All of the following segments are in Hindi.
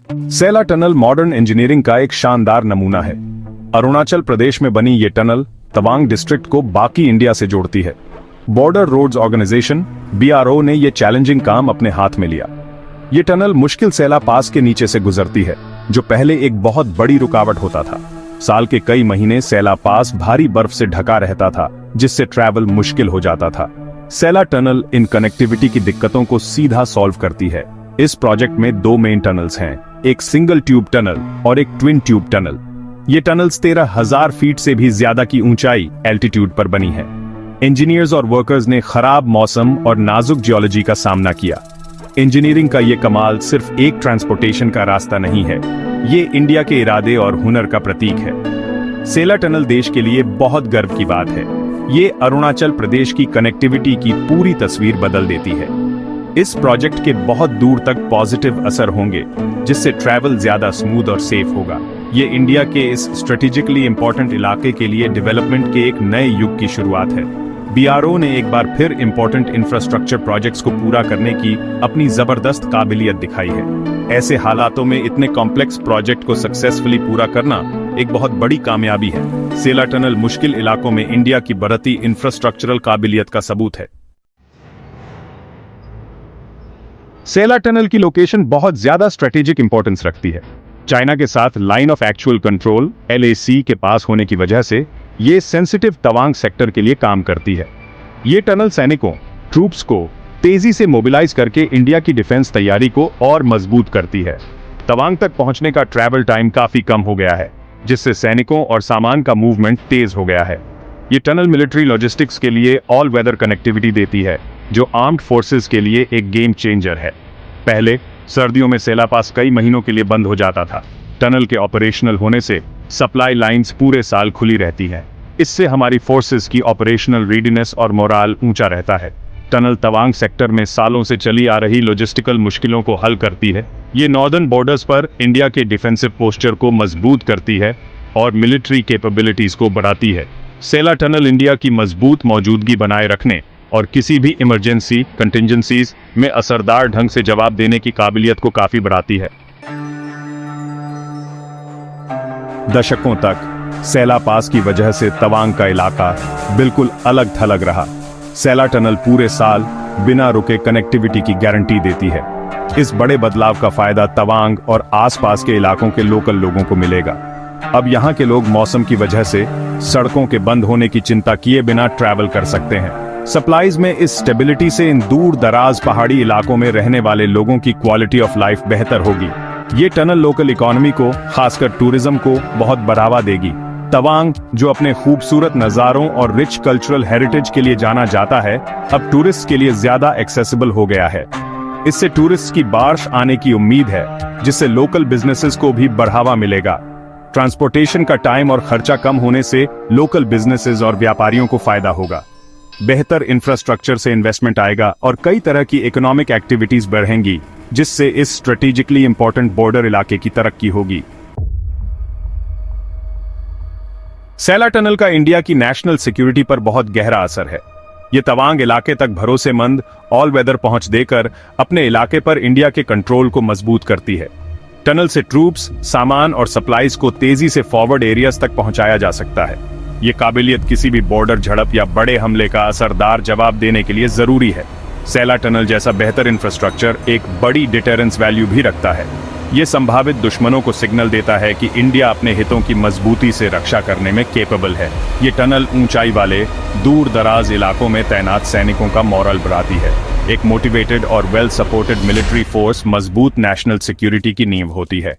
सेला टनल मॉडर्न इंजीनियरिंग का एक शानदार नमूना है। अरुणाचल प्रदेश में बनी ये टनल तवांग डिस्ट्रिक्ट को बाकी इंडिया से जोड़ती है। बॉर्डर रोड्स ऑर्गेनाइजेशन BRO ने यह चैलेंजिंग काम अपने हाथ में लिया। ये टनल मुश्किल सेला पास के नीचे से गुजरती है, जो पहले एक बहुत बड़ी रुकावट होता था। साल के कई महीने सेला पास भारी बर्फ से ढका रहता था, जिससे ट्रैवल मुश्किल हो जाता था। सेला टनल इन कनेक्टिविटी की दिक्कतों को सीधा सॉल्व करती है। इस प्रोजेक्ट में 2 मेन टनल्स हैं, एक सिंगल ट्यूब टनल और एक ट्विन ट्यूब टनल। ये टनल्स 13,000 फीट से भी ज्यादा की ऊंचाई एल्टीट्यूड पर बनी है। इंजीनियर्स और वर्कर्स ने खराब मौसम और नाजुक जियोलॉजी का सामना किया। इंजीनियरिंग का ये कमाल सिर्फ एक ट्रांसपोर्टेशन का रास्ता नहीं है, ये इंडिया के इरादे और हुनर का प्रतीक है। सेला टनल देश के लिए बहुत गर्व की बात है। ये अरुणाचल प्रदेश की कनेक्टिविटी की पूरी तस्वीर बदल देती है। इस प्रोजेक्ट के बहुत दूर तक पॉजिटिव असर होंगे, जिससे ट्रैवल ज्यादा स्मूथ और सेफ होगा। ये इंडिया के इस स्ट्रेटेजिकली इंपॉर्टेंट इलाके के लिए डेवलपमेंट के एक नए युग की शुरुआत है। BRO ने एक बार फिर इंपॉर्टेंट इंफ्रास्ट्रक्चर प्रोजेक्ट्स को पूरा करने की अपनी जबरदस्त काबिलियत दिखाई है। ऐसे हालातों में इतने कॉम्प्लेक्स प्रोजेक्ट को सक्सेसफुली पूरा करना एक बहुत बड़ी कामयाबी है। सेला टनल मुश्किल इलाकों में इंडिया की बढ़ती इंफ्रास्ट्रक्चरल काबिलियत का सबूत है। सेला टनल की लोकेशन बहुत ज्यादा स्ट्रेटेजिक इंपॉर्टेंस रखती है। चाइना के साथ line of actual control LAC के पास होने की वजह से ये सेंसिटिव तवांग सेक्टर के लिए काम करती है। ये टनल सैनिकों, ट्रूप्स को तेजी से मोबिलाइज करके इंडिया की डिफेंस तैयारी को और मजबूत करती है। तवांग तक पहुंचने का ट्रैवल टाइम काफी कम हो गया है, जिससे सैनिकों और सामान का मूवमेंट तेज हो गया है। ये टनल मिलिट्री लॉजिस्टिक्स के लिए ऑल वेदर कनेक्टिविटी देती है, जो आर्म्ड फोर्सेस के लिए एक गेम चेंजर है। पहले सर्दियों में सेला पास कई महीनों के लिए बंद हो जाता था। टनल के ऑपरेशनल होने से सप्लाई लाइंस पूरे साल खुली रहती हैं। इससे हमारी फोर्सेस की ऑपरेशनल रेडीनेस और मोराल ऊंचा रहता है। टनल तवांग सेक्टर में सालों से चली आ रही लॉजिस्टिकल मुश्किलों को हल करती है। ये नॉर्दर्न बॉर्डर्स पर इंडिया के डिफेंसिव पोस्चर को मजबूत करती है और मिलिट्री कैपेबिलिटीज को बढ़ाती है। सेला टनल इंडिया की मजबूत मौजूदगी बनाए रखने और किसी भी इमरजेंसी कंटिंजेंसीज में असरदार ढंग से जवाब देने की काबिलियत को काफी बढ़ाती है। दशकों तक सेला पास की वजह से तवांग का इलाका बिल्कुल अलग थलग रहा। सेला टनल पूरे साल बिना रुके कनेक्टिविटी की गारंटी देती है। इस बड़े बदलाव का फायदा तवांग और आसपास के इलाकों के लोकल लोगों को मिलेगा। अब यहाँ के लोग मौसम की वजह से सड़कों के बंद होने की चिंता किए बिना ट्रैवल कर सकते हैं। सप्लाईज में इस स्टेबिलिटी से इन दूर दराज पहाड़ी इलाकों में रहने वाले लोगों की क्वालिटी ऑफ लाइफ बेहतर होगी। ये टनल लोकल इकोनॉमी को, खासकर टूरिज्म को बहुत बढ़ावा देगी। तवांग, जो अपने खूबसूरत नज़ारों और रिच कल्चरल हेरिटेज के लिए जाना जाता है, अब टूरिस्ट के लिए ज्यादा एक्सेसिबल हो गया है। इससे टूरिस्ट की बारिश आने की उम्मीद है, जिससे लोकल बिजनेसेस को भी बढ़ावा मिलेगा। ट्रांसपोर्टेशन का टाइम और खर्चा कम होने से लोकल बिजनेसेस और व्यापारियों को फायदा होगा। बेहतर इंफ्रास्ट्रक्चर से इन्वेस्टमेंट आएगा और कई तरह की इकोनॉमिक एक्टिविटीज बढ़ेंगी, जिससे इस स्ट्रेटेजिकली इंपॉर्टेंट बॉर्डर इलाके की तरक्की होगी। सेला टनल का इंडिया की नेशनल सिक्योरिटी पर बहुत गहरा असर है। ये तवांग इलाके तक भरोसेमंद ऑल वेदर पहुंच देकर अपने इलाके पर इंडिया के कंट्रोल को मजबूत करती है। टनल से ट्रूप्स, सामान और सप्लाईज को तेजी से फॉरवर्ड एरियाज तक पहुंचाया जा सकता है। ये काबिलियत किसी भी बॉर्डर झड़प या बड़े हमले का असरदार जवाब देने के लिए जरूरी है। सेला टनल जैसा बेहतर इंफ्रास्ट्रक्चर एक बड़ी डिटेरेंस वैल्यू भी रखता है। ये संभावित दुश्मनों को सिग्नल देता है कि इंडिया अपने हितों की मजबूती से रक्षा करने में केपेबल है। ये टनल ऊंचाई वाले दूर दराज इलाकों में तैनात सैनिकों का मोरल बढ़ाती है। एक मोटिवेटेड और वेल सपोर्टेड मिलिट्री फोर्स मजबूत नेशनल सिक्योरिटी की नींव होती है।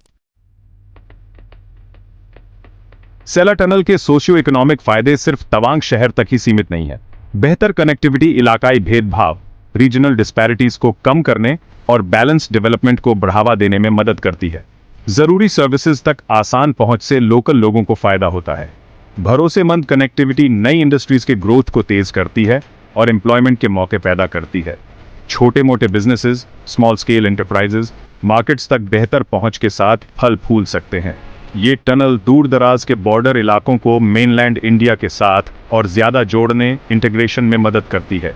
सेला टनल के सोशियो इकोनॉमिक फायदे सिर्फ तवांग शहर तक ही सीमित नहीं है। बेहतर कनेक्टिविटी इलाकाई भेदभाव, रीजनल डिस्पैरिटीज को कम करने और बैलेंस डेवलपमेंट को बढ़ावा देने में मदद करती है। जरूरी सर्विसेज तक आसान पहुंच से लोकल लोगों को फायदा होता है। भरोसेमंद कनेक्टिविटी नई इंडस्ट्रीज के ग्रोथ को तेज करती है और एम्प्लॉयमेंट के मौके पैदा करती है। छोटे मोटे businesses, small scale enterprises markets तक बेहतर पहुंच के साथ फल फूल सकते हैं। ये टनल दूर दराज के बॉर्डर इलाकों को मेनलैंड इंडिया के साथ और ज्यादा जोड़ने, इंटीग्रेशन में मदद करती है।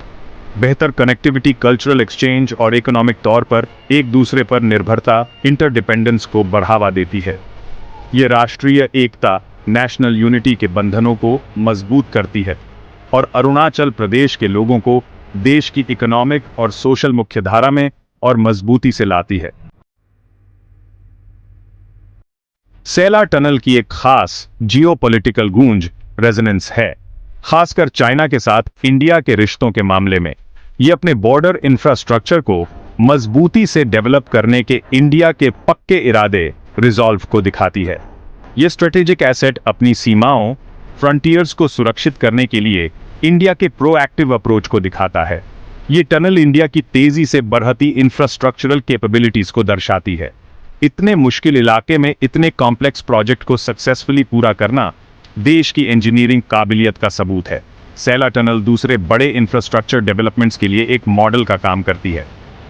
बेहतर कनेक्टिविटी, कल्चरल एक्सचेंज और इकोनॉमिक तौर पर एक दूसरे पर निर्भरता, इंटरडिपेंडेंस को बढ़ावा देती है। ये राष्ट्रीय एकता, नेशनल यूनिटी के बंधनों को मजबूत करती है और अरुणाचल प्रदेश के लोगों को देश की इकोनॉमिक और सोशल मुख्यधारा में और मजबूती से लाती है। सेला टनल की एक खास जियोपॉलिटिकल गूंज रेजोनेंस है, खासकर चाइना के साथ इंडिया के रिश्तों के मामले में। यह अपने बॉर्डर इंफ्रास्ट्रक्चर को मजबूती से डेवलप करने के इंडिया के पक्के इरादे रिजॉल्व को दिखाती है। यह स्ट्रेटेजिक एसेट अपनी सीमाओं, फ्रंटियर्स को सुरक्षित करने के लिए इंडिया के प्रोएक्टिव अप्रोच को दिखाता है। यह टनल इंडिया की तेजी से बढ़ती इंफ्रास्ट्रक्चरल कैपेबिलिटीज को दर्शाती है। इतने मुश्किल इलाके में इतने कॉम्प्लेक्स प्रोजेक्ट को सक्सेसफुली पूरा करना देश की इंजीनियरिंग काबिलियत का सबूत है। सेला टनल दूसरे बड़े इंफ्रास्ट्रक्चर डेवलपमेंट्स के लिए एक मॉडल का काम करती है।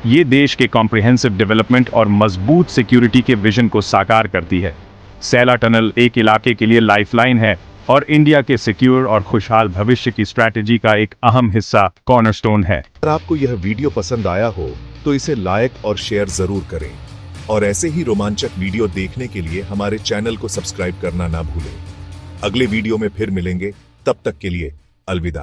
ये देश के कॉम्प्रिहेंसिव डेवलपमेंट और मजबूत सिक्योरिटी के विजन को साकार करती है। सेला टनल एक इलाके के लिए लाइफलाइन है और इंडिया के सिक्योर और खुशहाल भविष्य की स्ट्रैटेजी का एक अहम हिस्सा, कॉर्नरस्टोन है। अगर आपको यह वीडियो पसंद आया हो तो इसे लाइक और शेयर जरूर करें और ऐसे ही रोमांचक वीडियो देखने के लिए हमारे चैनल को सब्सक्राइब करना ना भूलें। अगले वीडियो में फिर मिलेंगे, तब तक के लिए अलविदा।